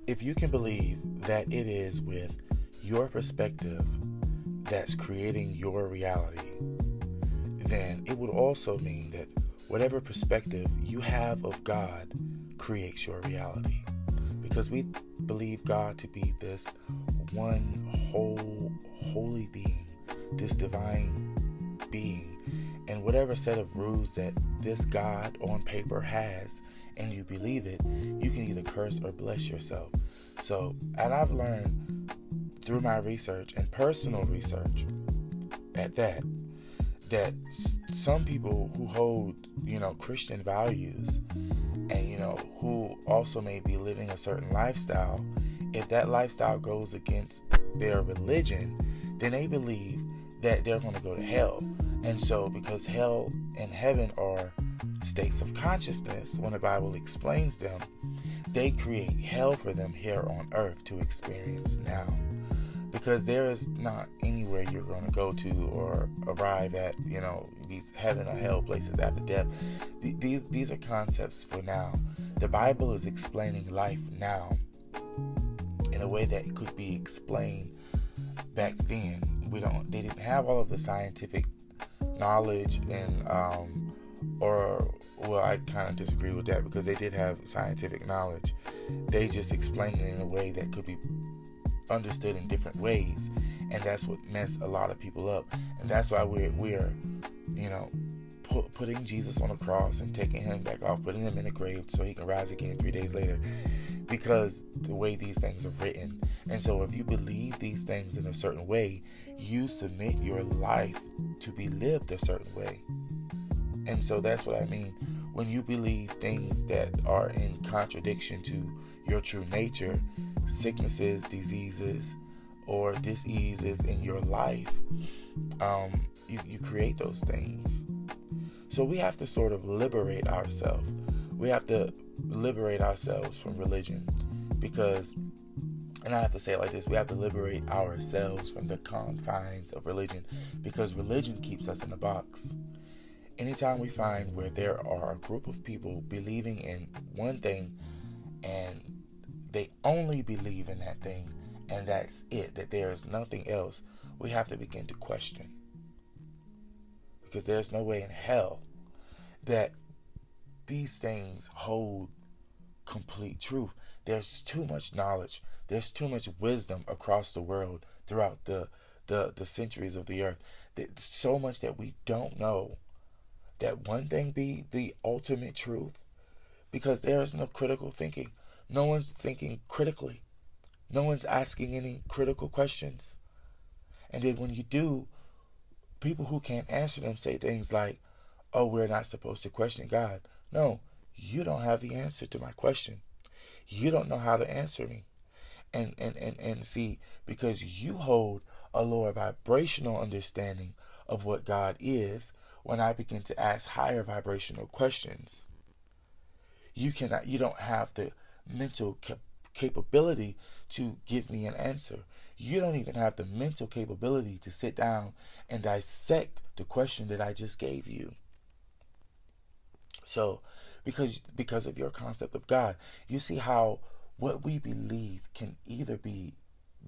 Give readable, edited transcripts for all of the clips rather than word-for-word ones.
if you can believe that it is with your perspective that's creating your reality, then it would also mean that whatever perspective you have of God creates your reality. Because we believe God to be this one whole, holy being, this divine being. And whatever set of rules that this God on paper has, and you believe it, you can either curse or bless yourself. So, and I've learned through my research and personal research at that, that some people who hold, Christian values and, who also may be living a certain lifestyle, if that lifestyle goes against their religion, then they believe that they're going to go to hell. And so, because hell and heaven are states of consciousness, when the Bible explains them, they create hell for them here on earth to experience now. Because there is not anywhere you're going to go to or arrive at, these heaven or hell places after death. These are concepts for now. The Bible is explaining life now in a way that it could be explained back then. They didn't have all of the scientific knowledge and I kind of disagree with that, because they did have scientific knowledge. They just explained it in a way that could be understood in different ways, and that's what messed a lot of people up. And that's why we're putting Jesus on the cross and taking him back off, putting him in the grave so he can rise again 3 days later, because the way these things are written. And so if you believe these things in a certain way, you submit your life to be lived a certain way. And so that's what I mean. When you believe things that are in contradiction to your true nature, sicknesses, diseases, or diseases in your life, you create those things. So we have to sort of liberate ourselves. We have to liberate ourselves from religion, because, and I have to say it like this, we have to liberate ourselves from the confines of religion, because religion keeps us in a box. Anytime we find where there are a group of people believing in one thing and they only believe in that thing, and that's it, that there is nothing else, we have to begin to question. Because there's no way in hell that these things hold complete truth. There's too much knowledge. There's too much wisdom across the world throughout the centuries of the earth. There's so much that we don't know that one thing be the ultimate truth, because there is no critical thinking. No one's thinking critically. No one's asking any critical questions. And then when you do, people who can't answer them say things like, oh, we're not supposed to question God. No, you don't have the answer to my question. You don't know how to answer me. And see, because you hold a lower vibrational understanding of what God is, when I begin to ask higher vibrational questions, you don't have the mental capability to give me an answer. You don't even have the mental capability to sit down and dissect the question that I just gave you. So, because of your concept of God, you see how what we believe can either be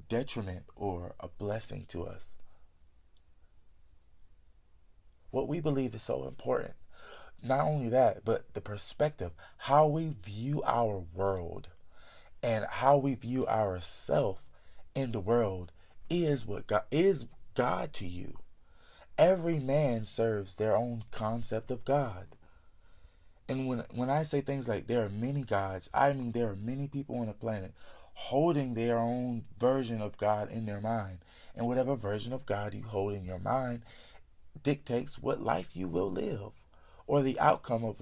detriment or a blessing to us. What we believe is so important. Not only that, but the perspective, how we view our world and how we view ourselves in the world is what God is God to you. Every man serves their own concept of God. And when I say things like there are many gods, I mean there are many people on the planet holding their own version of God in their mind. And whatever version of God you hold in your mind dictates what life you will live, or the outcome of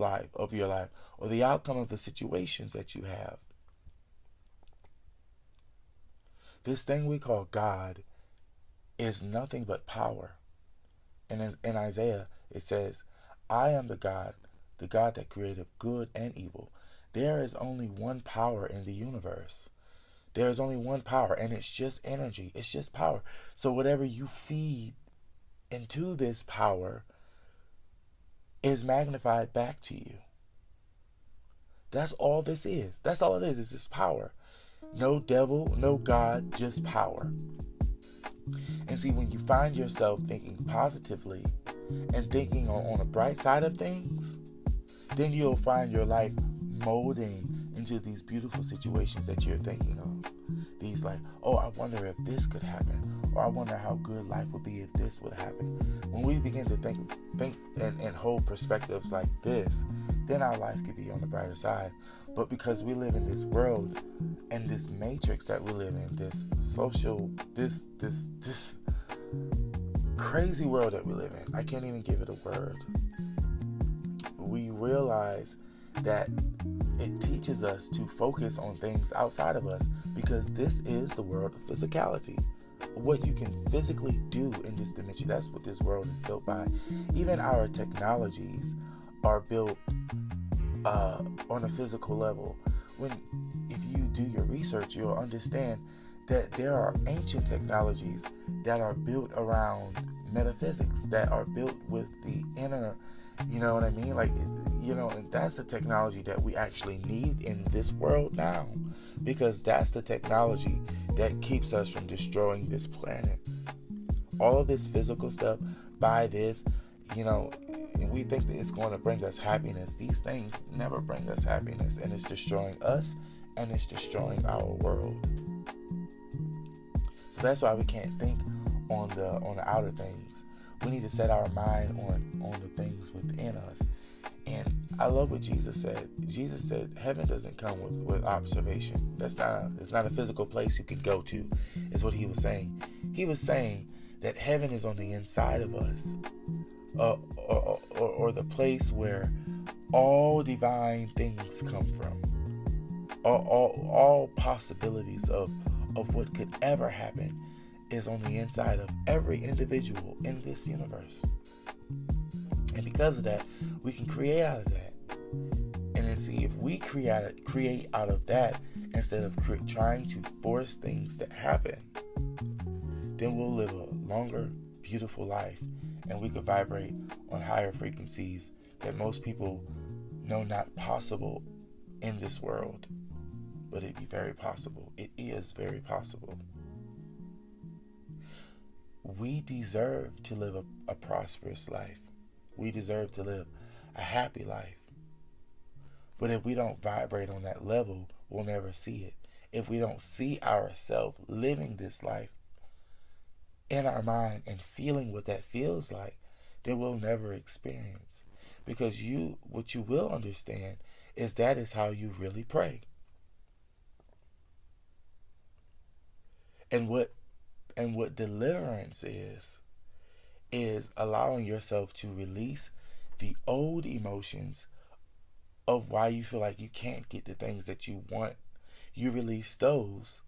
your life, or the outcome of the situations that you have. This thing we call God is nothing but power. And in Isaiah, it says, I am the God that created good and evil. There is only one power in the universe. There is only one power, and it's just energy. It's just power. So whatever you feed into this power is magnified back to you. That's all this is. That's all it is this power. No devil, no God, just power. And see, when you find yourself thinking positively and thinking on the bright side of things, then you'll find your life molding into these beautiful situations that you're thinking of. These like, oh, I wonder if this could happen, or I wonder how good life would be if this would happen. When we begin to think and hold perspectives like this, then our life could be on the brighter side. But because we live in this world and this matrix that we live in, this social, this crazy world that we live in, I can't even give it a word. We realize that it teaches us to focus on things outside of us, because this is the world of physicality. What you can physically do in this dimension, that's what this world is built by. Even our technologies are built on a physical level. If you do your research, you'll understand that there are ancient technologies that are built around metaphysics, that are built with the inner, you know what I mean? Like, you know, and that's the technology that we actually need in this world now, because that's the technology that keeps us from destroying this planet. All of this physical stuff, buy this, you know, and we think that it's going to bring us happiness. These things never bring us happiness, and it's destroying us, and it's destroying our world. So that's why we can't think on the outer things. We need to set our mind on the things within us. And I love what Jesus said. Jesus said heaven doesn't come with observation. It's not a physical place you can go to, is what he was saying. He was saying that heaven is on the inside of us, or the place where all divine things come from. All possibilities of what could ever happen is on the inside of every individual in this universe. And because of that, we can create out of that. And then see, if we create out of that instead of trying to force things to happen, then we'll live a longer, beautiful life, and we could vibrate on higher frequencies that most people know not possible in this world. But it'd be very possible. It is very possible. We deserve to live a prosperous life. We deserve to live a happy life. But if we don't vibrate on that level, we'll never see it. If we don't see ourselves living this life in our mind and feeling what that feels like, then we'll never experience. Because what you will understand is that is how you really pray. And what deliverance is allowing yourself to release the old emotions of why you feel like you can't get the things that you want. You release those,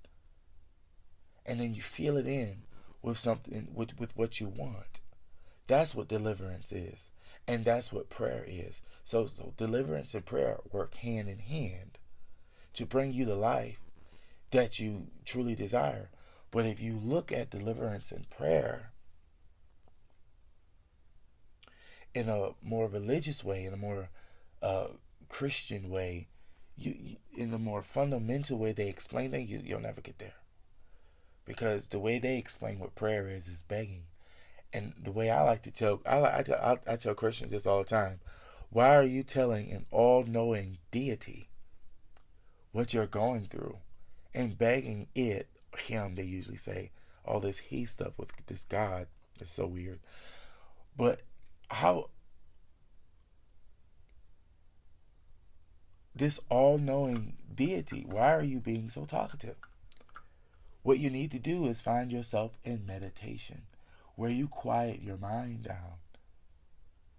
and then you feel it in with something, with what you want. That's what deliverance is, and that's what prayer is. So deliverance and prayer work hand in hand to bring you the life that you truly desire. But if you look at deliverance and prayer in a more religious way, in a more Christian way, in the more fundamental way they explain that, you'll never get there. Because the way they explain what prayer is begging. And the way I like to tell, I tell Christians this all the time. Why are you telling an all-knowing deity what you're going through and begging him, they usually say, all this he stuff with this God? It's so weird. But how this all-knowing deity, why are you being so talkative? What you need to do is find yourself in meditation, where you quiet your mind down.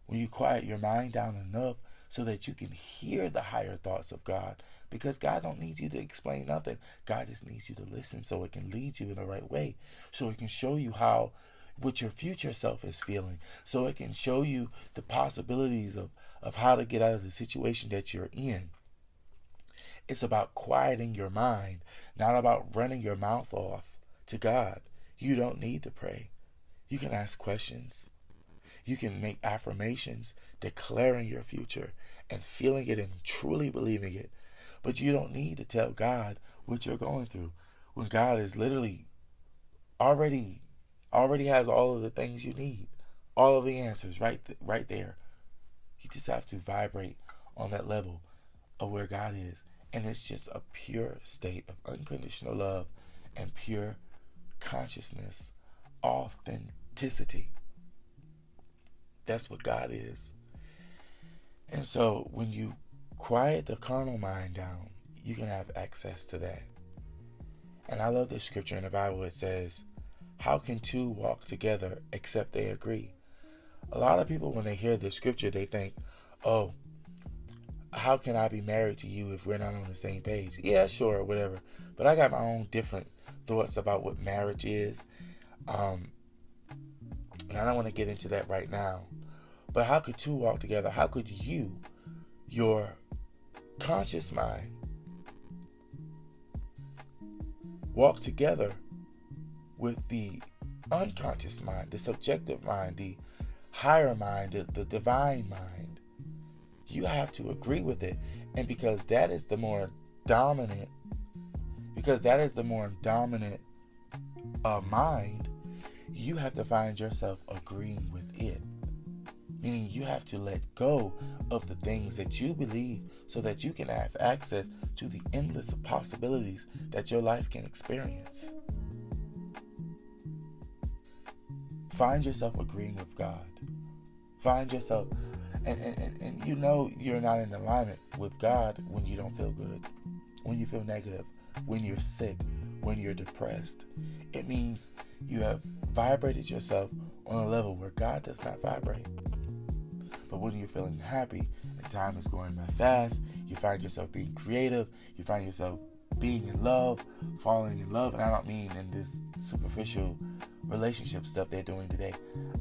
When you quiet your mind down enough so that you can hear the higher thoughts of God, because God don't need you to explain nothing. God just needs you to listen so it can lead you in the right way, so it can show you what your future self is feeling, so it can show you the possibilities of how to get out of the situation that you're in. It's about quieting your mind, not about running your mouth off to God. You don't need to pray. You can ask questions. You can make affirmations, declaring your future and feeling it and truly believing it. But you don't need to tell God what you're going through, when God is literally already has all of the things you need, all of the answers right there. You just have to vibrate on that level of where God is, and it's just a pure state of unconditional love and pure consciousness, authenticity. That's what God is. And so when you quiet the carnal mind down, you can have access to that. And I love this scripture in the Bible. It says, how can two walk together except they agree? A lot of people, when they hear this scripture, they think, oh, how can I be married to you if we're not on the same page? Yeah, sure, whatever. But I got my own different thoughts about what marriage is. And I don't want to get into that right now. But how could two walk together? How could you, your conscious mind, walk together with the unconscious mind, the subjective mind, the higher mind, the divine mind? You have to agree with it. And because that is the more dominant mind, you have to find yourself agreeing with it. Meaning you have to let go of the things that you believe so that you can have access to the endless possibilities that your life can experience. Find yourself agreeing with God. Find yourself, and you know you're not in alignment with God when you don't feel good, when you feel negative, when you're sick, when you're depressed. It means you have vibrated yourself on a level where God does not vibrate. But when you're feeling happy and time is going by fast, you find yourself being creative, you find yourself being in love, falling in love. And I don't mean in this superficial relationship stuff they're doing today.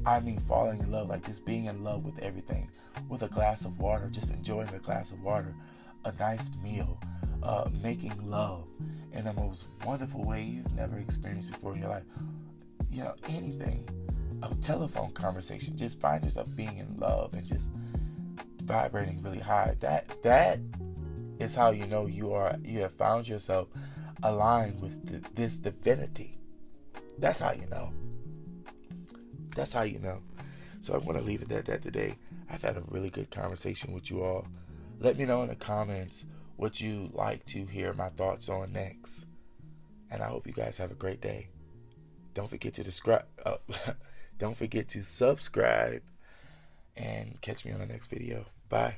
I mean falling in love, like just being in love with everything, with a glass of water, just enjoying a glass of water, a nice meal, making love in the most wonderful way you've never experienced before in your life. You know, anything. A telephone conversation. Just find yourself being in love and just vibrating really high. That is how you know you have found yourself aligned with this divinity. That's how you know. That's how you know. So I'm going to leave it at that today. I've had a really good conversation with you all. Let me know in the comments what you like to hear my thoughts on next. And I hope you guys have a great day. Don't forget to subscribe and catch me on the next video. Bye.